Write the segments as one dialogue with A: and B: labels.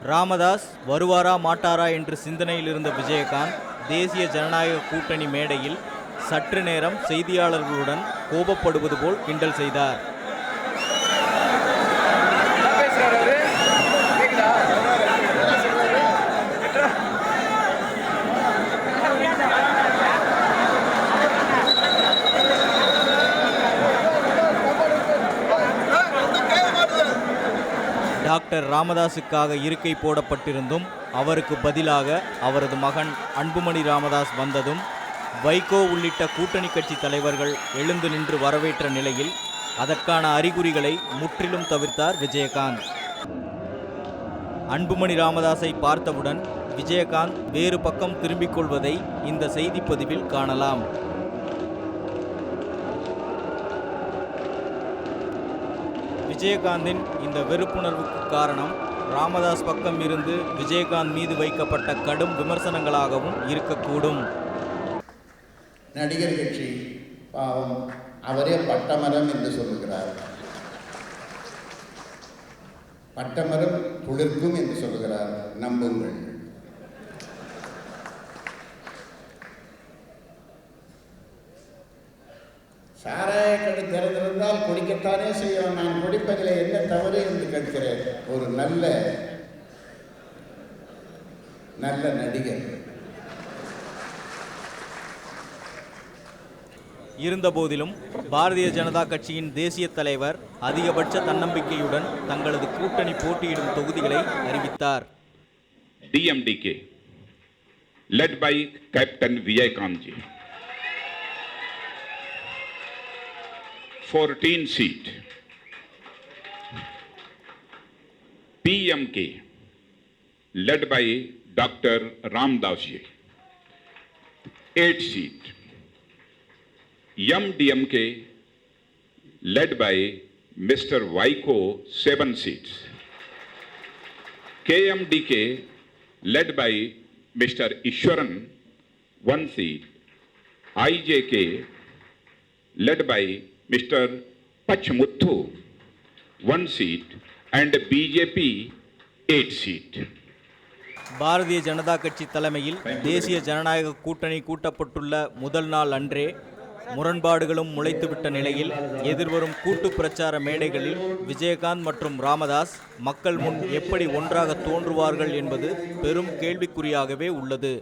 A: ராமதாஸ் வருவாரா மாட்டாரா என்று சிந்தனையில் இருந்த விஜயகாந்த் தேசிய ஜனநாயக கூட்டணி மேடையில் சற்று நேரம் செய்தியாளர்களுடன் கோபப்படுவது போல் கிண்டல் செய்தார். டாக்டர் ராமதாஸுக்காக இருக்கை போடப்பட்டிருந்தும் அவருக்கு பதிலாக அவரது மகன் அன்புமணி ராமதாஸ் வந்ததும் வைகோ உள்ளிட்ட கூட்டணி கட்சி தலைவர்கள் எழுந்து நின்று வரவேற்ற நிலையில் அதற்கான அறிகுறிகளை முற்றிலும் தவிர்த்தார் விஜயகாந்த். அன்புமணி ராமதாஸை பார்த்தவுடன் விஜயகாந்த் வேறு பக்கம் திரும்பிக் கொள்வதை இந்த செய்திப்பதிவில் காணலாம். விஜயகாந்தின் இந்த வெறுப்புணர்வுக்கு காரணம் ராமதாஸ் பக்கம் இருந்து விஜயகாந்த் மீது வைக்கப்பட்ட கடும் விமர்சனங்களாகவும் இருக்கக்கூடும்.
B: நடிகர் கட்சி பாவம் அவரே பட்டமரம் என்று சொல்லுகிறார். பட்டமரம் துளிர்க்கும் என்று சொல்லுகிறார். நம்புங்கள். சாராய கடை திறந்திருந்தால் குடிக்கத்தானே செய்யும். நான் குடிப்பதில் என்ன தவறு என்று கேட்கிறேன். ஒரு நல்ல நடிகர்.
A: இருந்தபோதிலும் பாரதிய ஜனதா கட்சியின் தேசிய தலைவர் அதிகபட்ச தன்னம்பிக்கையுடன் தங்களது கூட்டணி போட்டியிடும் தொகுதிகளை அறிவித்தார்.
C: DMDK led by Captain Vijaykanth ji 14 seat. PMK led by Dr. Ramdas ji 8 seat. MDMK led by Mr. Vaiko 7 seats. KMDK led by Mr. Ishwaran 1 seat. IJK led by Mr. Pachmuthu 1 seat and BJP 8 seat.
A: Bharatiya Janata கட்சி தலைமையில் தேசிய ஜனநாயக கூட்டணி கூட்டப்பட்டுள்ள முதல் நாள் அன்றே முரண்பாடுகளும் முளைத்துவிட்ட நிலையில் எதிர்வரும் கூட்டு பிரச்சார மேடைகளில் விஜயகாந்த் மற்றும் ராமதாஸ் மக்கள் முன் எப்படி ஒன்றாக தோன்றுவார்கள் என்பது பெரும் கேள்விக்குறியாகவே உள்ளது.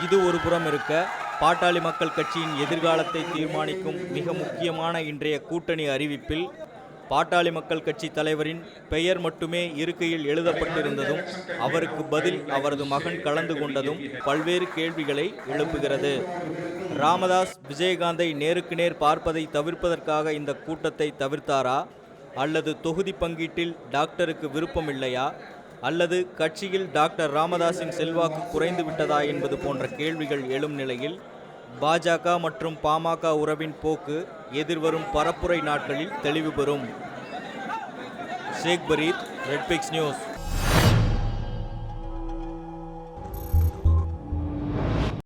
A: இது ஒரு புறம் இருக்க, பாட்டாளி மக்கள் கட்சியின் எதிர்காலத்தை தீர்மானிக்கும் மிக முக்கியமான இன்றைய கூட்டணி அறிவிப்பில் பாட்டாளி மக்கள் கட்சி தலைவரின் பெயர் மட்டுமே இருக்கையில் எழுதப்பட்டிருந்ததும் அவருக்கு பதில் அவரது மகன் கலந்து கொண்டதும் பல்வேறு கேள்விகளை எழுப்புகிறது. ராமதாஸ் விஜயகாந்தை நேருக்கு நேர் பார்ப்பதை தவிர்ப்பதற்காக இந்த கூட்டத்தை தவிர்த்தாரா, அல்லது தொகுதி பங்கீட்டில் டாக்டருக்கு விருப்பம் இல்லையா, அல்லது கட்சியில் டாக்டர் ராமதாஸின் செல்வாக்கு குறைந்து விட்டதா என்பது போன்ற கேள்விகள் எழும் நிலையில் பாஜக மற்றும் பாமக உறவின் போக்கு எதிர்வரும் பரப்புரை நாட்களில் தெளிவு பெறும். ஷேக் பரீத், ரெட் பிக்ஸ் நியூஸ்.